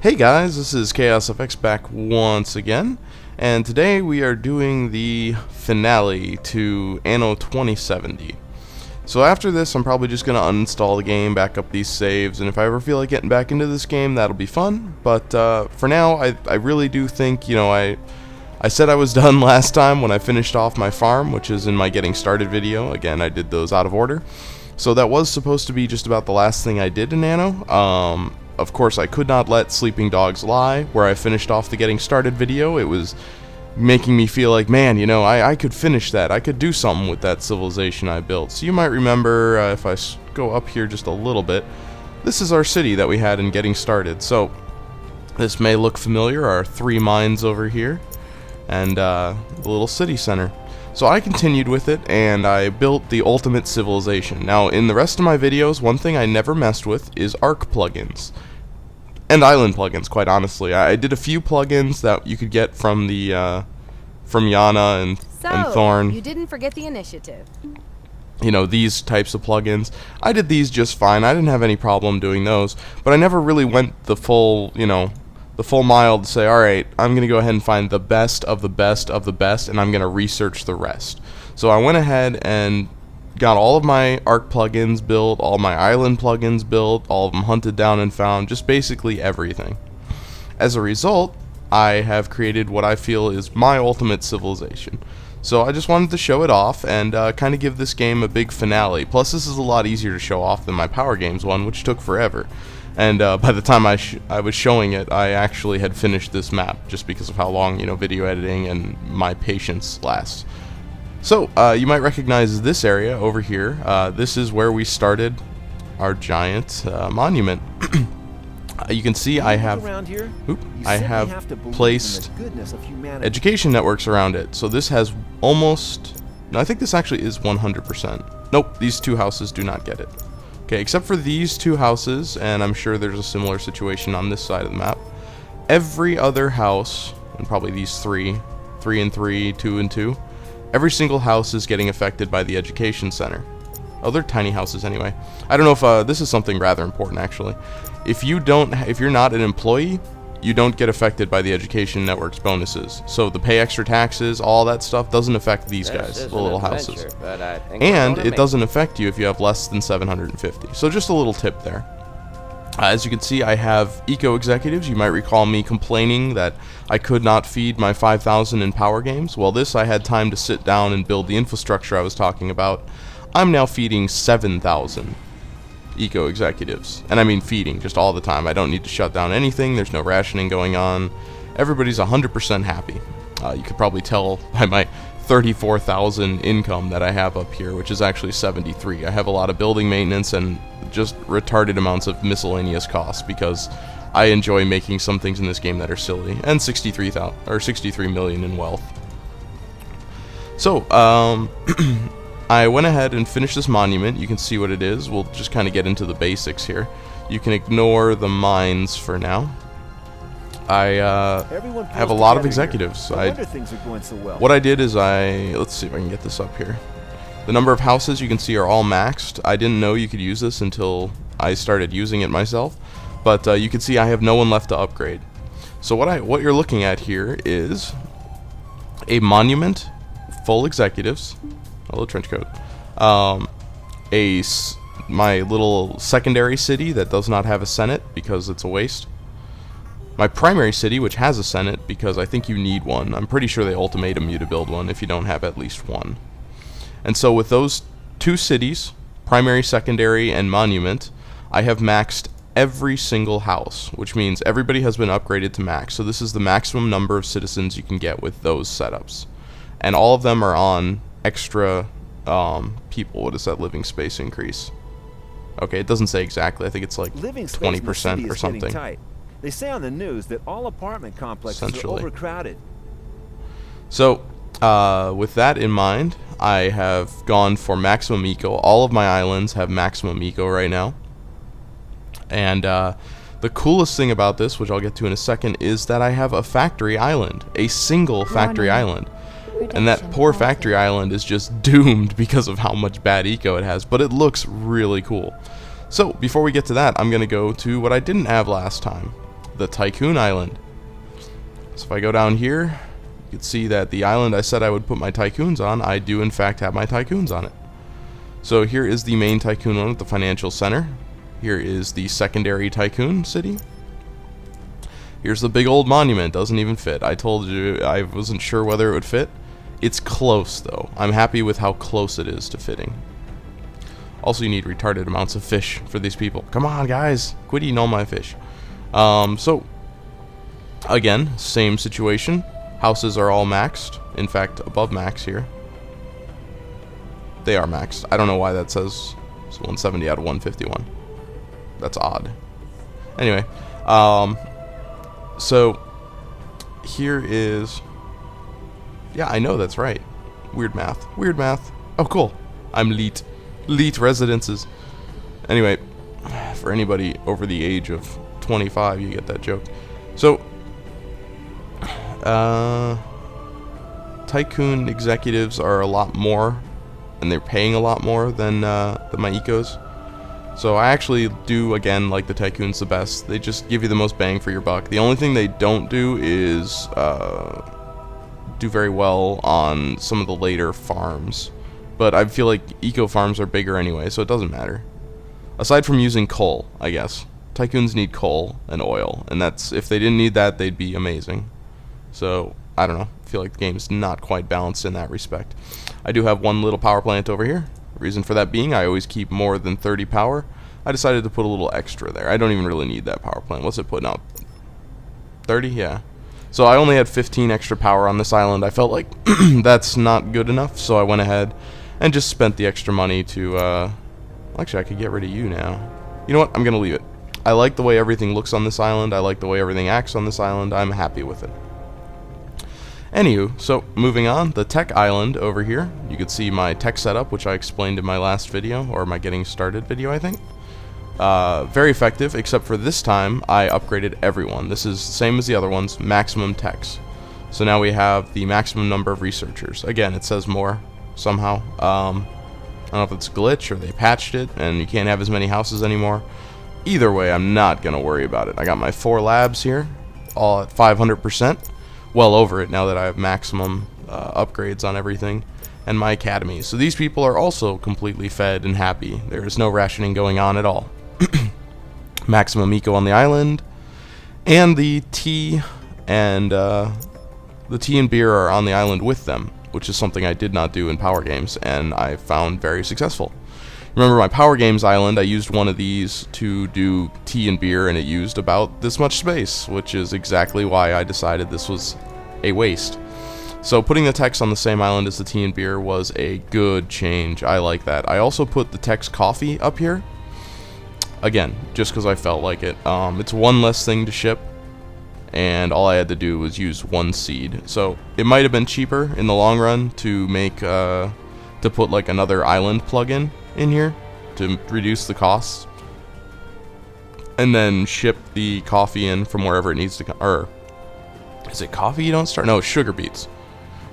Hey guys, this is ChaosFX back once again, and today we are doing the finale to Anno 2070. So after this, I'm probably just going to uninstall the game, back up these saves, and if I ever feel like getting back into this game, that'll be fun. But for now, I really do think, I said I was done last time when I finished off my farm, which is in my getting started video. Again, I did those out of order. So that was supposed to be just about the last thing I did in Anno. Of course, I could not let sleeping dogs lie, where I finished off the getting started video. It was making me feel like, man, I could finish that. I could do something with that civilization I built. So you might remember, if I go up here just a little bit, this is our city that we had in getting started. So this may look familiar, our 3 mines over here, and the little city center. So I continued with it, and I built the ultimate civilization. Now, in the rest of my videos, one thing I never messed with is Arc plugins. And island plugins, quite honestly. I did a few plugins that you could get from the from Yana and Thorn. You didn't forget the initiative. These types of plugins. I did these just fine. I didn't have any problem doing those, but I never really went the full, the full mile to say, all right, I'm going to go ahead and find the best of the best of the best, and I'm going to research the rest. So I went ahead and got all of my Arc plugins built, all my island plugins built, all of them hunted down and found, just basically everything. As a result, I have created what I feel is my ultimate civilization. So I just wanted to show it off and kind of give this game a big finale. Plus, this is a lot easier to show off than my Power Games one, which took forever. And by the time I was showing it, I actually had finished this map, just because of how long, video editing and my patience lasts. So, you might recognize this area over here. This is where we started our giant monument. You can see I have placed education networks around it. So this has almost... No, I think this actually is 100%. Nope, these 2 houses do not get it. Okay, except for these 2 houses, and I'm sure there's a similar situation on this side of the map. Every other house, and probably these 3 and 3, 2 and 2, every single house is getting affected by the education center. Oh, they're tiny houses anyway. I don't know if this is something rather important actually. If you're not an employee, you don't get affected by the education network's bonuses. So the pay extra taxes, all that stuff doesn't affect these guys, the little houses. And it doesn't affect you if you have less than 750. So just a little tip there. As you can see, I have eco executives. You might recall me complaining that I could not feed my 5,000 in Power Games. Well, this I had time to sit down and build the infrastructure I was talking about. I'm now feeding 7,000 eco executives. And I mean feeding, just all the time. I don't need to shut down anything. There's no rationing going on. Everybody's 100% happy. You could probably tell by my 34,000 income that I have up here, which is actually 73. I have a lot of building maintenance and just retarded amounts of miscellaneous costs because I enjoy making some things in this game that are silly, and 63 million in wealth. So I went ahead and finished this monument. You can see what it is. We'll just kind of get into the basics here. You can ignore the mines for now. I have a lot of executives. What I did is let's see if I can get this up here. The number of houses you can see are all maxed. I didn't know you could use this until I started using it myself. But you can see I have no one left to upgrade. So what you're looking at here is a monument, full executives, hello trench coat, my little secondary city that does not have a senate because it's a waste. My primary city, which has a senate, because I think you need one. I'm pretty sure they ultimatum you to build one if you don't have at least one. And so with those 2 cities, primary, secondary, and monument, I have maxed every single house, which means everybody has been upgraded to max. So this is the maximum number of citizens you can get with those setups. And all of them are on extra people. What is that living space increase? Okay, it doesn't say exactly. I think it's like 20% or something. Tight. They say on the news that all apartment complexes are overcrowded. So, with that in mind, I have gone for maximum eco. All of my islands have maximum eco right now. And the coolest thing about this, which I'll get to in a second, is that I have a factory island. A single factory island. And that poor factory island is just doomed because of how much bad eco it has. But it looks really cool. So, before we get to that, I'm going to go to what I didn't have last time. the Tycoon Island. So if I go down here, you can see that the island I said I would put my tycoons on, I do in fact have my tycoons on it. So here is the main tycoon one at the financial center. Here is the secondary tycoon city. Here's the big old monument. Doesn't even fit. I told you I wasn't sure whether it would fit. It's close though. I'm happy with how close it is to fitting. Also, you need retarded amounts of fish for these people. Come on, guys. Quit eating all my fish. So, again, same situation. Houses are all maxed. In fact, above max here. They are maxed. I don't know why that says 170 out of 151. That's odd. Anyway, so here is... Yeah, I know that's right. Weird math. Weird math. Oh, cool. I'm elite. Elite residences. Anyway, for anybody over the age of 25, you get that joke. So, tycoon executives are a lot more, and they're paying a lot more than my ecos. So I actually do, again, like the tycoons the best. They just give you the most bang for your buck. The only thing they don't do is do very well on some of the later farms. But I feel like eco farms are bigger anyway, so it doesn't matter. Aside from using coal, I guess. Tycoons need coal and oil, and that's, if they didn't need that, they'd be amazing. So, I don't know. I feel like the game's not quite balanced in that respect. I do have one little power plant over here. Reason for that being, I always keep more than 30 power. I decided to put a little extra there. I don't even really need that power plant. What's it putting out? 30? Yeah. So I only had 15 extra power on this island. I felt like that's not good enough, so I went ahead and just spent the extra money to, actually I could get rid of you now. You know what? I'm going to leave it. I like the way everything looks on this island. I like the way everything acts on this island. I'm happy with it. Anywho, so moving on, the tech island over here. You can see my tech setup, which I explained in my last video, or my getting started video, I think. Very effective, except for this time, I upgraded everyone. This is the same as the other ones, maximum techs. So now we have the maximum number of researchers. Again, it says more, somehow. I don't know if it's a glitch, or they patched it, and you can't have as many houses anymore. Either way, I'm not going to worry about it. I got my 4 labs here, all at 500%. Well over it now that I have maximum upgrades on everything, and my academy. So these people are also completely fed and happy. There is no rationing going on at all. Maximum eco on the island, and the tea and beer are on the island with them, which is something I did not do in Power Games, and I found very successful. Remember my Power Games island, I used one of these to do tea and beer, and it used about this much space, which is exactly why I decided this was a waste. So putting the techs on the same island as the tea and beer was a good change. I like that. I also put the techs coffee up here. Again, just because I felt like it. It's one less thing to ship, and all I had to do was use 1 seed. So it might have been cheaper in the long run to make to put like another island plugin in here to reduce the costs, and then ship the coffee in from wherever it needs to come. Or is it coffee you don't start? No, sugar beets.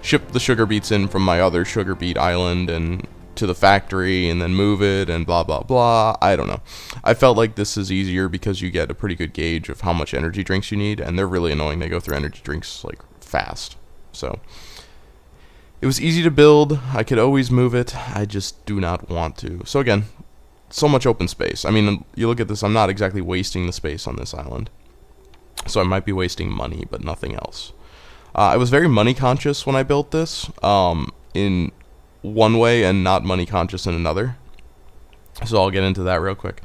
Ship the sugar beets in from my other sugar beet island and to the factory, and then move it, and blah blah blah. I don't know. I felt like this is easier because you get a pretty good gauge of how much energy drinks you need, and they're really annoying. They go through energy drinks like fast. So it was easy to build. I could always move it. I just do not want to. So again, so much open space. I mean, you look at this, I'm not exactly wasting the space on this island. So I might be wasting money, but nothing else. I was very money conscious when I built this, in one way, and not money conscious in another. So I'll get into that real quick.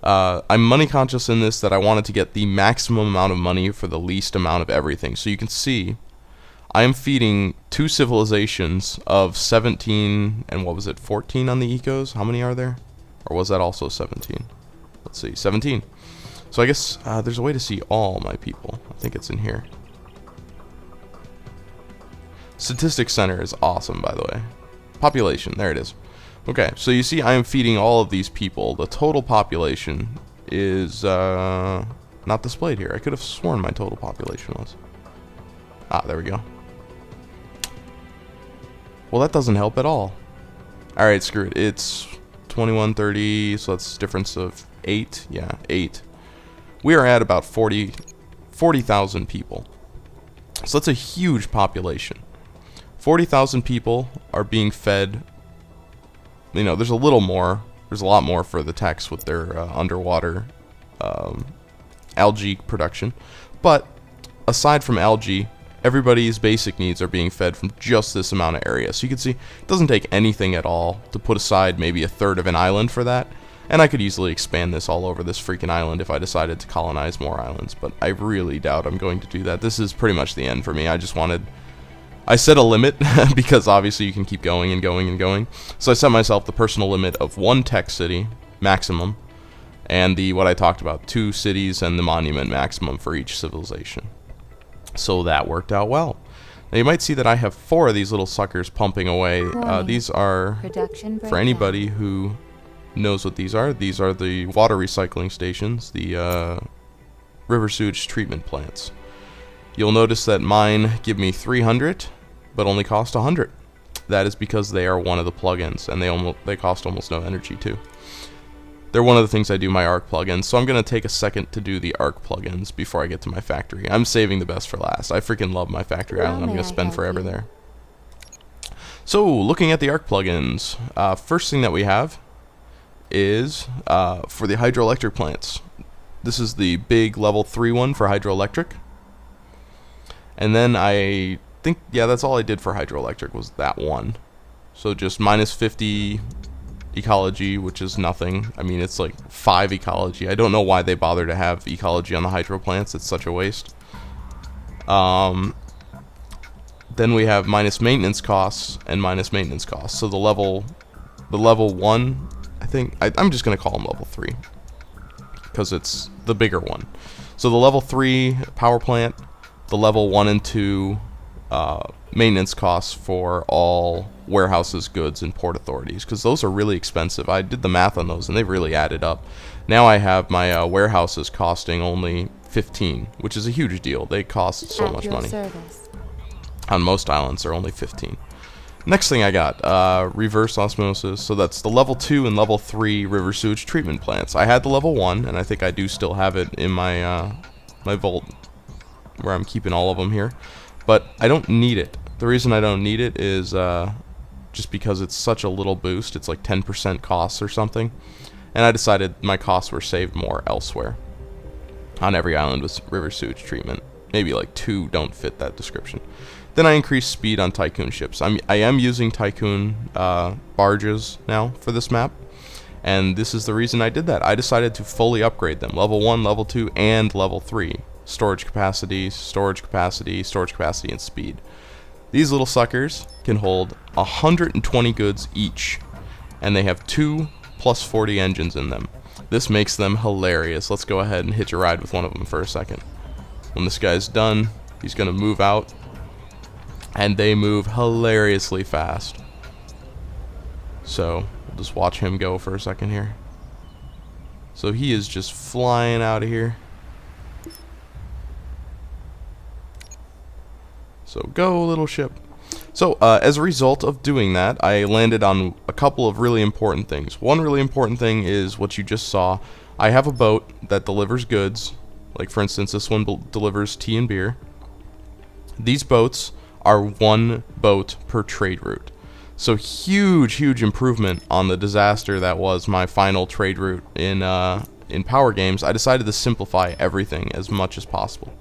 I'm money conscious in this, that I wanted to get the maximum amount of money for the least amount of everything. So you can see I am feeding 2 civilizations of 17, and what was it, 14 on the ecos? How many are there? Or was that also 17? Let's see, 17. So I guess there's a way to see all my people. I think it's in here. Statistics Center is awesome, by the way. Population, there it is. Okay, so you see I am feeding all of these people. The total population is not displayed here. I could have sworn my total population was. Ah, there we go. Well, that doesn't help at all. Alright, screw it. It's 2130, so that's a difference of 8. Yeah, 8. We are at about 40 40,000 people. So that's a huge population. 40,000 people are being fed. You know, there's a little more. There's a lot more for the techs with their underwater algae production. But aside from algae, everybody's basic needs are being fed from just this amount of area. So you can see it doesn't take anything at all to put aside maybe a third of an island for that. And I could easily expand this all over this freaking island if I decided to colonize more islands. But I really doubt I'm going to do that. This is pretty much the end for me. I set a limit because obviously you can keep going and going and going. So I set myself the personal limit of 1 tech city maximum. And what I talked about, 2 cities and the monument maximum for each civilization. So that worked out well. Now you might see that I have 4 of these little suckers pumping away. These are, for anybody who knows what these are the water recycling stations, the river sewage treatment plants. You'll notice that mine give me 300, but only cost 100. That is because they are one of the plugins, and they cost almost no energy too. They're one of the things I do my Arc plugins, so I'm going to take a second to do the Arc plugins before I get to my factory. I'm saving the best for last. I freaking love my factory island. I'm going to spend forever there. So, looking at the Arc plugins, first thing that we have is for the hydroelectric plants. This is the big level 3 one for hydroelectric. And then I think, yeah, that's all I did for hydroelectric was that one. So just minus 50 ecology, which is nothing. I mean, it's like 5 ecology. I don't know why they bother to have ecology on the hydro plants. It's such a waste. Then we have minus maintenance costs and minus maintenance costs. So the level 1, I think, I'm just going to call them level 3 because it's the bigger one. So the level 3 power plant, the level 1 and 2 maintenance costs for all warehouses, goods, and port authorities, because those are really expensive. I did the math on those, and they've really added up. Now I have my warehouses costing only 15, which is a huge deal. They cost so much money. On most islands, they're only 15. Next thing I got, reverse osmosis. So that's the level 2 and level 3 river sewage treatment plants. I had the level 1, and I think I do still have it in my my vault where I'm keeping all of them here. But I don't need it. The reason I don't need it is just because it's such a little boost. It's like 10% costs or something. And I decided my costs were saved more elsewhere. On every island with river sewage treatment. Maybe like 2 don't fit that description. Then I increased speed on Tycoon ships. I am using Tycoon barges now for this map. And this is the reason I did that. I decided to fully upgrade them. Level 1, level 2, and level 3. Storage capacity, storage capacity, storage capacity, and speed. These little suckers can hold 120 goods each. And they have 2 plus 40 engines in them. This makes them hilarious. Let's go ahead and hitch a ride with one of them for a second. When this guy's done, he's going to move out. And they move hilariously fast. So, we'll just watch him go for a second here. So he is just flying out of here. So go, little ship. So, as a result of doing that, I landed on a couple of really important things. One really important thing is what you just saw. I have a boat that delivers goods. Like, for instance, this one delivers tea and beer. These boats are 1 boat per trade route. So, huge improvement on the disaster that was my final trade route in Power Games. I decided to simplify everything as much as possible.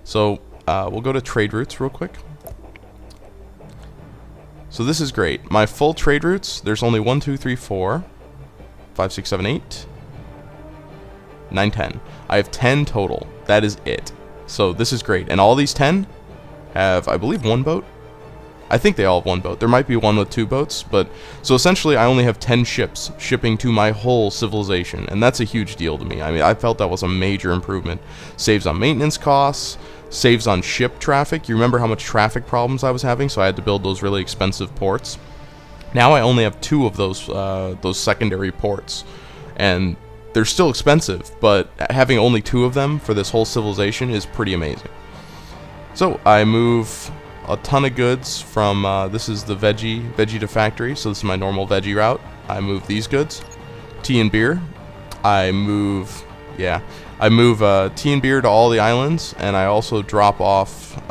So, we'll go to trade routes real quick. So this is great. My full trade routes, there's only 1, 2, 3, 4, 5, 6, 7, 8, 9, 10. I have 10 total. That is it. So this is great. And all these 10 have, I believe, 1 boat. I think they all have 1 boat. There might be one with 2 boats, but so essentially I only have 10 ships shipping to my whole civilization, and that's a huge deal to me. I mean, I felt that was a major improvement. Saves on maintenance costs, saves on ship traffic. You remember how much traffic problems I was having, so I had to build those really expensive ports. Now I only have 2 of those secondary ports, and they're still expensive, but having only 2 of them for this whole civilization is pretty amazing. So I move a ton of goods from, this is the veggie to factory, so this is my normal veggie route. I move these goods. Tea and beer. I move, yeah, I move tea and beer to all the islands, and I also drop off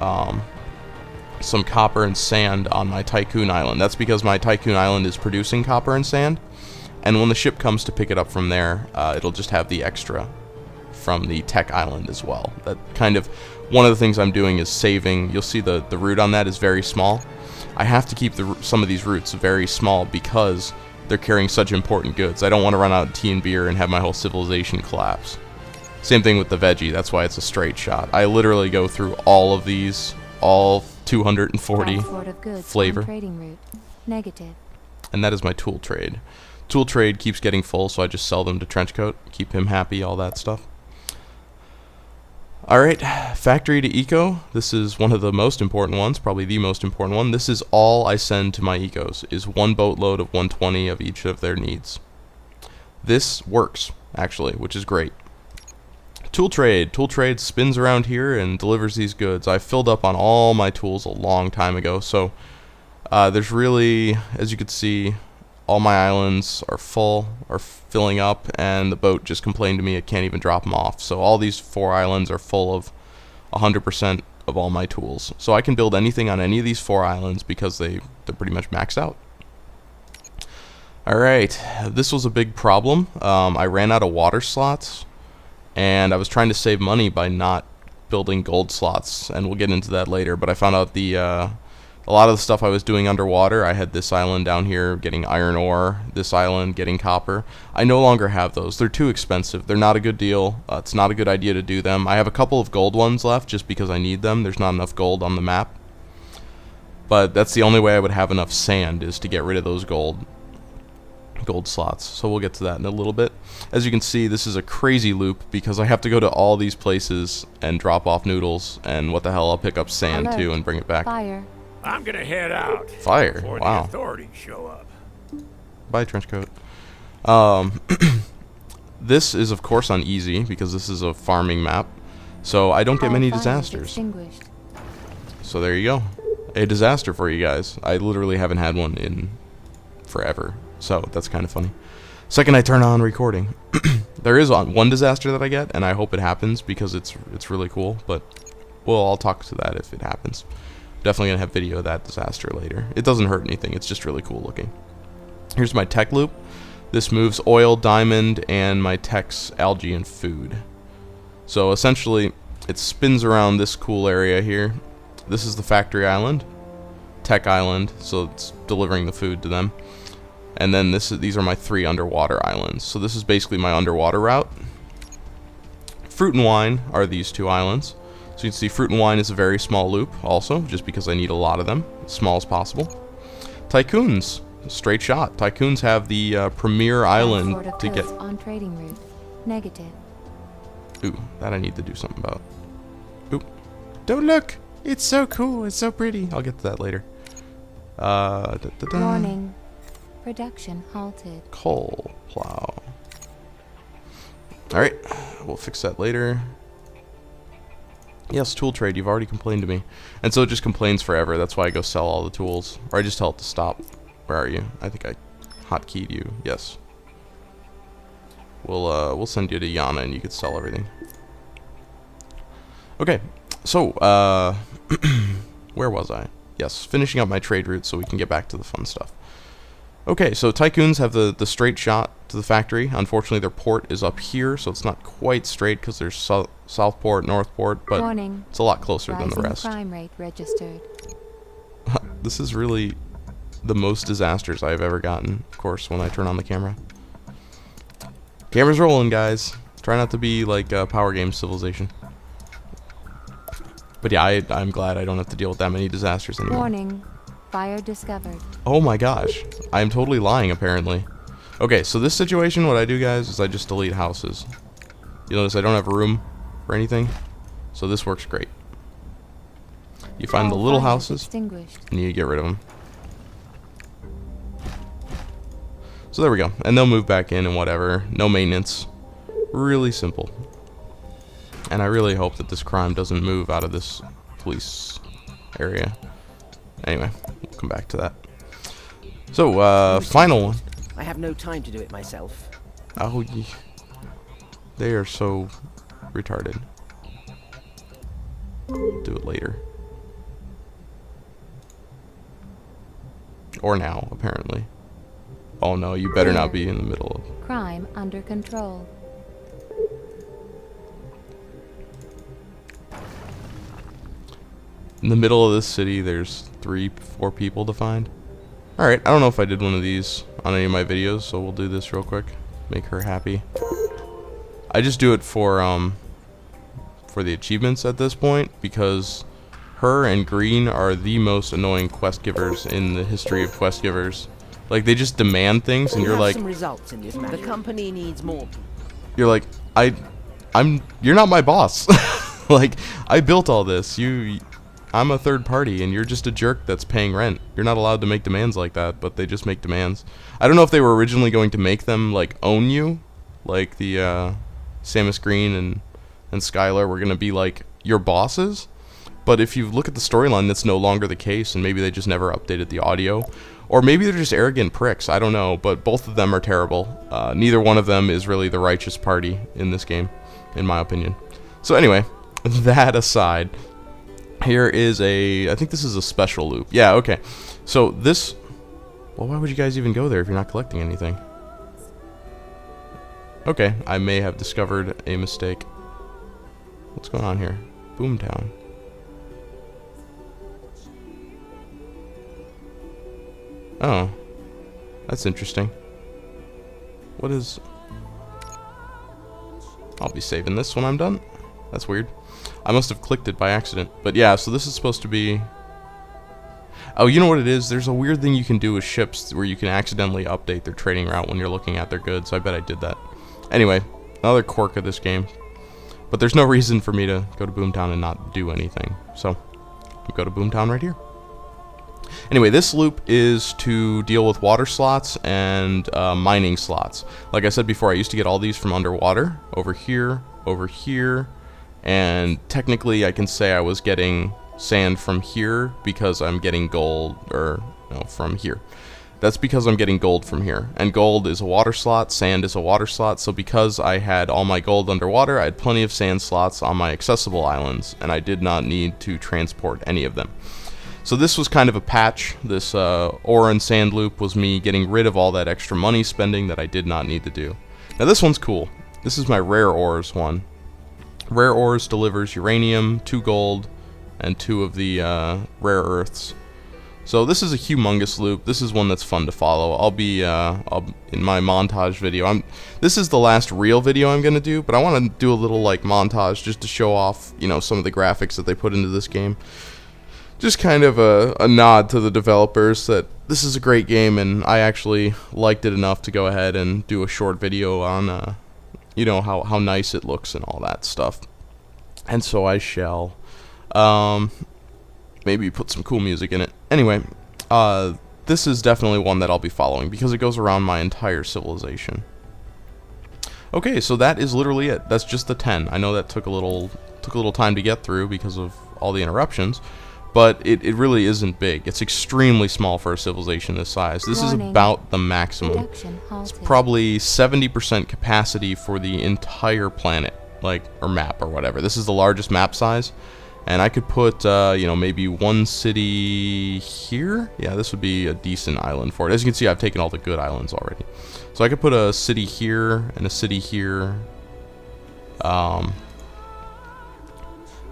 some copper and sand on my Tycoon Island. That's because my Tycoon Island is producing copper and sand, and when the ship comes to pick it up from there, it'll just have the extra from the Tech Island as well. That kind of, one of the things I'm doing is saving. You'll see the root on that is very small. I have to keep some of these roots very small because they're carrying such important goods. I don't want to run out of tea and beer and have my whole civilization collapse. Same thing with the veggie, that's why it's a straight shot. I literally go through all of these, all 240 flavor. Trading route. Negative. And that is my tool trade. Tool trade keeps getting full, so I just sell them to Trenchcoat, keep him happy, all that stuff. Alright, factory to eco. This is one of the most important ones, probably the most important one. This is all I send to my ecos, is one boatload of 120 of each of their needs. This works, actually, which is great. Tool trade. Tool trade spins around here and delivers these goods. I filled up on all my tools a long time ago, so there's really, as you can see, all my islands are full, are filling up, and the boat just complained to me it can't even drop them off. So all these 4 islands are full of 100% of all my tools. So I can build anything on any of these 4 islands because they're pretty much maxed out. Alright, this was a big problem. I ran out of water slots, and I was trying to save money by not building gold slots, and we'll get into that later, but I found out a lot of the stuff I was doing underwater, I had this island down here getting iron ore, this island getting copper. I no longer have those. They're too expensive. They're not a good deal. It's not a good idea to do them. I have a couple of gold ones left just because I need them. There's not enough gold on the map. But that's the only way I would have enough sand, is to get rid of those gold slots. So we'll get to that in a little bit. As you can see, this is a crazy loop because I have to go to all these places and drop off noodles, and what the hell, I'll pick up sand too and bring it back. Fire. I'm gonna head out. Fire. Before Wow. the authorities show up. Bye, Trenchcoat. This is, of course, on easy because this is a farming map, so I don't get many disasters. So there you go. A disaster for you guys. I literally haven't had one in forever, so that's kind of funny. Second I turn on recording. There is one disaster that I get, and I hope it happens because it's really cool, but well, I'll talk to that if it happens. Definitely gonna have video of that disaster later. It doesn't hurt anything, it's just really cool looking. Here's my tech loop. This moves oil, diamond, and my tech's algae and food. So essentially, it spins around this cool area here. This is the factory island, tech island, so it's delivering the food to them. And then these are my 3 underwater islands. So this is basically my underwater route. Fruit and wine are these 2 islands. So you can see fruit and wine is a very small loop also, just because I need a lot of them, as small as possible. Tycoons, straight shot. Tycoons have the premier island to get. On trading route. Negative. Ooh, that I need to do something about. Ooh, don't look. It's so cool. It's so pretty. I'll get to that later. Warning. Production halted. Coal plow. All right, we'll fix that later. Yes, tool trade, you've already complained to me. And so it just complains forever. That's why I go sell all the tools. Or I just tell it to stop. Where are you? I think I hotkeyed you. Yes. We'll send you to Yana and you can sell everything. Okay, so, where was I? Yes, finishing up my trade route so we can get back to the fun stuff. Okay, so Tycoons have the straight shot to the factory. Unfortunately, their port is up here, so it's not quite straight because there's Southport, Northport, but Warning. it's a lot closer than the Rising rest. crime rate registered. This is really the most disasters I've ever gotten, of course, when I turn on the camera. Camera's rolling, guys. Try not to be like Power Game Civilization. But yeah, I'm glad I don't have to deal with that many disasters anymore. Warning. Fire discovered. Oh my gosh. I'm totally lying, apparently. Okay, so this situation, what I do, guys, is I just delete houses. You notice I don't have room for anything, so this works great. You find the little houses, and you get rid of them. So there we go. And they'll move back in and whatever. No maintenance. Really simple. And I really hope that this crime doesn't move out of this police area. Anyway, we'll come back to that. So, final one. I have no time to do it myself. Oh, they are so retarded. Do it later. Or now, apparently. Oh no, you better not be in the middle of... Crime under control. In the middle of this city, there's 3-4 people to find. Alright, I don't know if I did one of these on any of my videos, so we'll do this real quick. Make her happy. I just do it for the achievements at this point, because her and Green are the most annoying quest givers in the history of quest givers. Like, they just demand things, and you're like... Some results in this matter. The company needs more. You're like, you're not my boss. Like, I built all this. I'm a third party, and you're just a jerk that's paying rent. You're not allowed to make demands like that, but they just make demands. I don't know if they were originally going to make them, like, own you. Like, the, Samus Green and Skylar were going to be, like, your bosses. But if you look at the storyline, that's no longer the case, and maybe they just never updated the audio. Or maybe they're just arrogant pricks, I don't know, but both of them are terrible. Neither one of them is really the righteous party in this game, in my opinion. So anyway, that aside, here is I think this is a special loop. Yeah, okay. So this, well, why would you guys even go there if you're not collecting anything? Okay, I may have discovered a mistake. What's going on here? Boomtown. Oh, that's interesting. What is... I'll be saving this when I'm done. That's weird. I must have clicked it by accident. But yeah, so this is supposed to be... Oh, you know what it is? There's a weird thing you can do with ships where you can accidentally update their trading route when you're looking at their goods. I bet I did that. Anyway, another quirk of this game. But there's no reason for me to go to Boomtown and not do anything. So, I'll go to Boomtown right here. Anyway, this loop is to deal with water slots and mining slots. Like I said before, I used to get all these from underwater, over here, and technically I can say I was getting sand from here because I'm getting gold, or no, from here. That's because I'm getting gold from here, and gold is a water slot, sand is a water slot, so because I had all my gold underwater, I had plenty of sand slots on my accessible islands, and I did not need to transport any of them. So this was kind of a patch. This ore and sand loop was me getting rid of all that extra money spending that I did not need to do. Now this one's cool. This is my rare ores one. Rare ores delivers uranium, 2 gold, and 2 of the rare earths. So this is a humongous loop. This is one that's fun to follow. I'll be in my montage video. This is the last real video I'm gonna do, but I want to do a little like montage just to show off, you know, some of the graphics that they put into this game. Just kind of a nod to the developers that this is a great game, and I actually liked it enough to go ahead and do a short video on, you know, how nice it looks and all that stuff. And so I shall. Maybe put some cool music in it. Anyway, this is definitely one that I'll be following because it goes around my entire civilization. Okay, so that is literally it. That's just the 10. I know that took a little time to get through because of all the interruptions. But it really isn't big. It's extremely small for a civilization this size. This is about the maximum. It's probably 70% capacity for the entire planet, like, or map or whatever. This is the largest map size. And I could put, you know, maybe one city here. Yeah, this would be a decent island for it. As you can see, I've taken all the good islands already. So I could put a city here and a city here.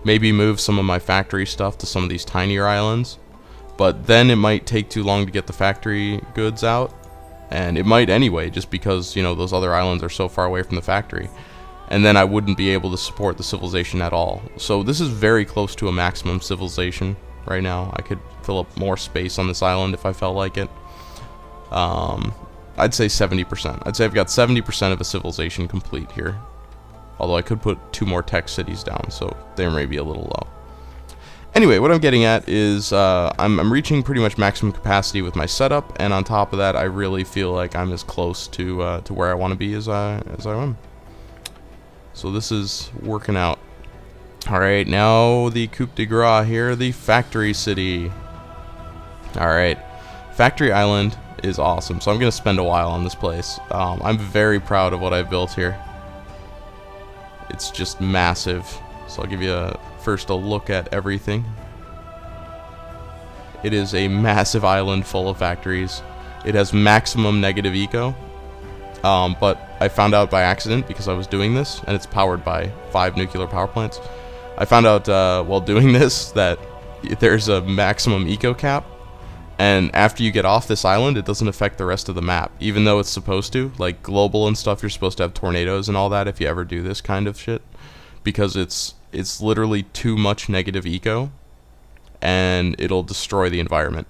Maybe move some of my factory stuff to some of these tinier islands, but then it might take too long to get the factory goods out, and it might anyway, just because, you know, those other islands are so far away from the factory, and then I wouldn't be able to support the civilization at all. So this is very close to a maximum civilization right now. I could fill up more space on this island if I felt like it. I'd say 70%. I'd say I've got 70% of a civilization complete here. Although I could put 2 more tech cities down, so they may be a little low. Anyway, what I'm getting at is I'm reaching pretty much maximum capacity with my setup, and on top of that, I really feel like I'm as close to where I want to be as I am. So this is working out. All right, now the coup de grace here, the factory city. All right, Factory Island is awesome, so I'm gonna spend a while on this place. I'm very proud of what I've built here. It's just massive. So I'll give you first a look at everything. It is a massive island full of factories. It has maximum negative eco. But I found out by accident because I was doing this, and it's powered by 5 nuclear power plants. I found out while doing this that there's a maximum eco cap, and after you get off this island, it doesn't affect the rest of the map, even though it's supposed to. Like global and stuff, you're supposed to have tornadoes and all that if you ever do this kind of shit, because it's literally too much negative eco, and it'll destroy the environment.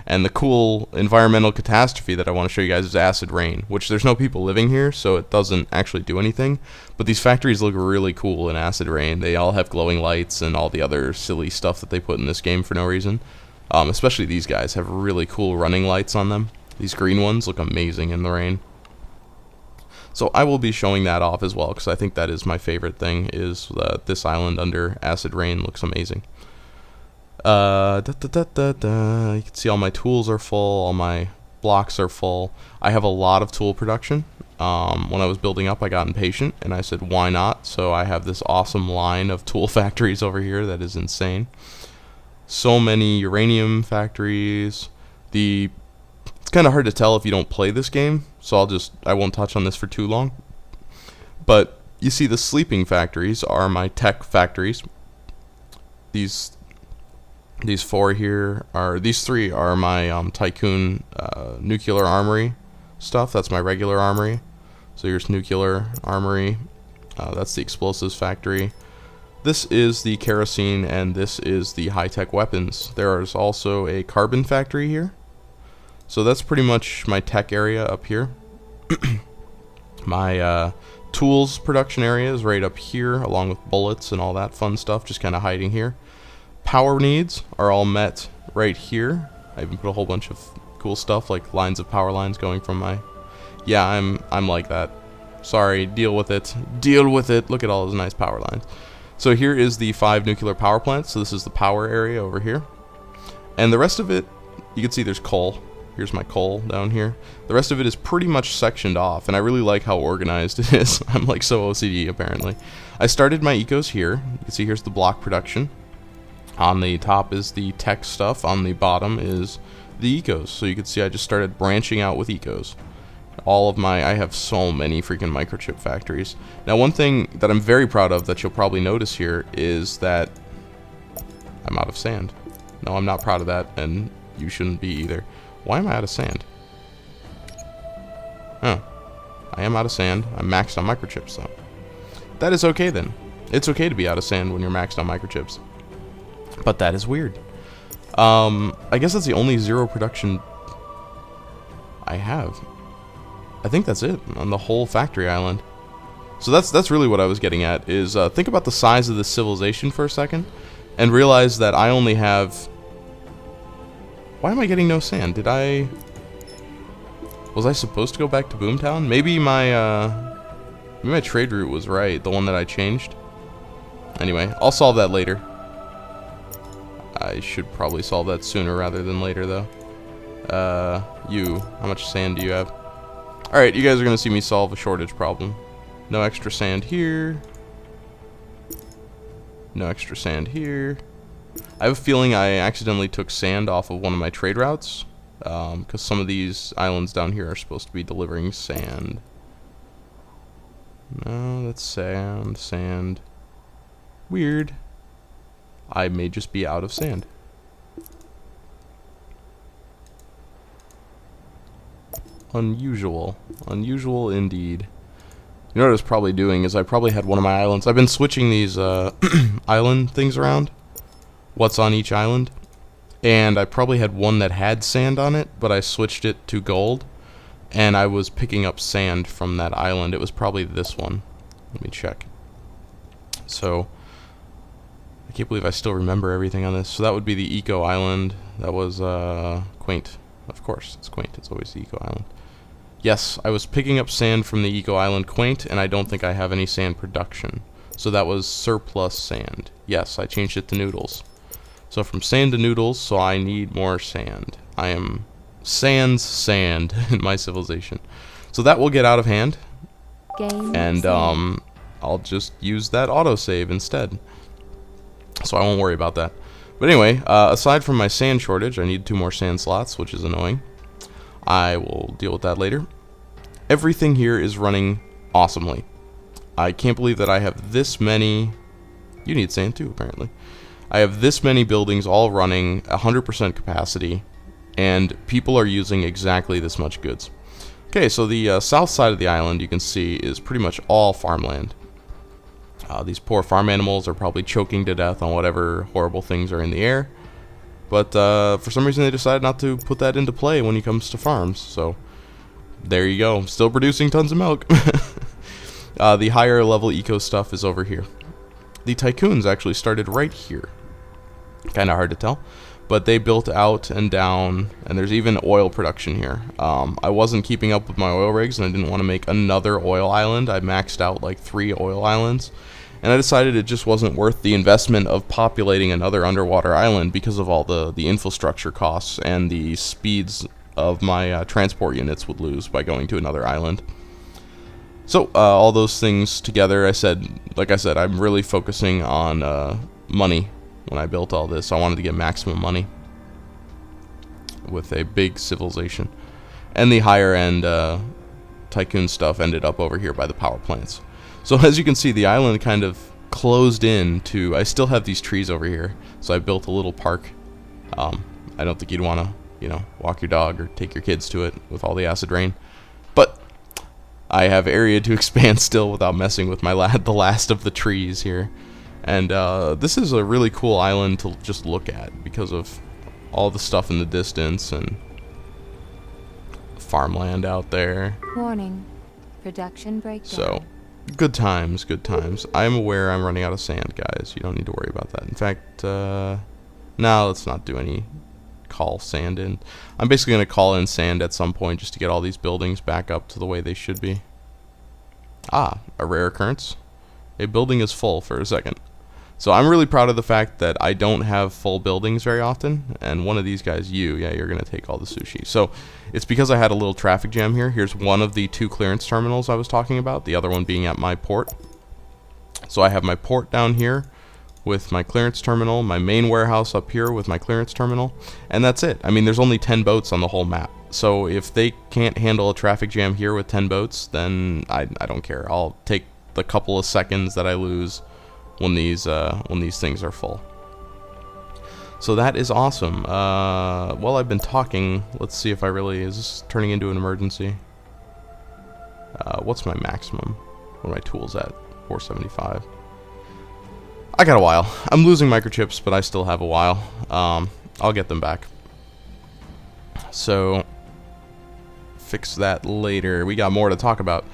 And the cool environmental catastrophe that I want to show you guys is acid rain, which there's no people living here, so it doesn't actually do anything. But these factories look really cool in acid rain. They all have glowing lights and all the other silly stuff that they put in this game for no reason. Especially these guys have really cool running lights on them. These green ones look amazing in the rain. So I will be showing that off as well, because I think that is my favorite thing, is this island under acid rain looks amazing. You can see all my tools are full, all my blocks are full. I have a lot of tool production. When I was building up, I got impatient, and I said, why not? So I have this awesome line of tool factories over here that is insane. So many uranium factories. It's kind of hard to tell if you don't play this game, so I won't touch on this for too long. But you see the sleeping factories are my tech factories. These 4 here these 3 are my Tycoon nuclear armory stuff. That's my regular armory. So here's nuclear armory. That's the explosives factory. This is the kerosene, and this is the high-tech weapons. There is also a carbon factory here. So that's pretty much my tech area up here. My tools production area is right up here, along with bullets and all that fun stuff, just kind of hiding here. Power needs are all met right here. I even put a whole bunch of cool stuff like lines of power lines going from my... Yeah, I'm like that. Sorry, deal with it. Deal with it. Look at all those nice power lines. So here is the 5 nuclear power plants. So this is the power area over here. And the rest of it, you can see there's coal. Here's my coal down here. The rest of it is pretty much sectioned off, and I really like how organized it is. I'm like so OCD apparently. I started my ecos here. You can see here's the block production. On the top is the tech stuff. On the bottom is the ecos. So you can see I just started branching out with ecos. I have so many freaking microchip factories. Now one thing that I'm very proud of that you'll probably notice here is that I'm out of sand. No, I'm not proud of that, and you shouldn't be either. Why am I out of sand? Oh, I am out of sand. I'm maxed on microchips though. That is okay then. It's okay to be out of sand when you're maxed on microchips. But that is weird. I guess that's the only 0 production I have. I think that's it on the whole factory island. So that's really what I was getting at, is think about the size of this civilization for a second, and realize that I only have... Why am I getting no sand? Was I supposed to go back to Boomtown? Maybe my trade route was right, the one that I changed. Anyway, I'll solve that later. I should probably solve that sooner rather than later, though. How much sand do you have? Alright, you guys are going to see me solve a shortage problem. No extra sand here. No extra sand here. I have a feeling I accidentally took sand off of one of my trade routes, because some of these islands down here are supposed to be delivering sand. No, that's sand. Weird. I may just be out of sand. Unusual. Unusual indeed. You know what I was probably doing is I probably had one of my islands. I've been switching these island things around. What's on each island. And I probably had one that had sand on it, but I switched it to gold. And I was picking up sand from that island. It was probably this one. Let me check. So, I can't believe I still remember everything on this. So that would be the Eco Island. That was Quaint. Of course, it's Quaint. It's always the Eco Island. Yes, I was picking up sand from the Eco Island Quaint, and I don't think I have any sand production. So that was surplus sand. Yes, I changed it to noodles. So from sand to noodles, so I need more sand. I am sand in my civilization. So that will get out of hand. Game And I'll just use that autosave instead. So I won't worry about that. But anyway, aside from my sand shortage, I need 2 more sand slots, which is annoying. I will deal with that later. Everything here is running awesomely. I can't believe that I have this many... You need sand too, apparently. I have this many buildings all running 100% capacity, and people are using exactly this much goods. Okay, so the south side of the island, you can see, is pretty much all farmland. These poor farm animals are probably choking to death on whatever horrible things are in the air. But for some reason they decided not to put that into play when it comes to farms. So there you go. Still producing tons of milk. The higher level eco stuff is over here. The tycoons actually started right here. Kind of hard to tell. But they built out and down, and there's even oil production here. I wasn't keeping up with my oil rigs, and I didn't want to make another oil island. I maxed out like 3 oil islands. And I decided it just wasn't worth the investment of populating another underwater island because of all the infrastructure costs and the speeds of my transport units would lose by going to another island. So all those things together, like I said, I'm really focusing on money when I built all this. I wanted to get maximum money with a big civilization. And the higher end tycoon stuff ended up over here by the power plants. So as you can see, the island kind of closed in to... I still have these trees over here, so I built a little park. I don't think you'd want to, walk your dog or take your kids to it with all the acid rain. But I have area to expand still without messing with the last of the trees here. And this is a really cool island to just look at because of all the stuff in the distance and farmland out there. Warning. Production breakdown. So... good times, good times. I'm aware I'm running out of sand, guys. You don't need to worry about that. In fact, no, let's not do any call sand in. I'm basically going to call in sand at some point just to get all these buildings back up to the way they should be. Ah, a rare occurrence. A building is full for a second. So I'm really proud of the fact that I don't have full buildings very often, and one of these guys, you're going to take all the sushi. So it's because I had a little traffic jam here. Here's one of the 2 clearance terminals I was talking about, the other one being at my port. So I have my port down here with my clearance terminal, my main warehouse up here with my clearance terminal, and that's it. I mean, there's only 10 boats on the whole map. So if they can't handle a traffic jam here with 10 boats, then I don't care. I'll take the couple of seconds that I lose when these things are full. So that is awesome. While I've been talking, let's see if is this turning into an emergency? What's my maximum? What are my tools at? 475. I got a while. I'm losing microchips, but I still have a while. I'll get them back. So fix that later. We got more to talk about.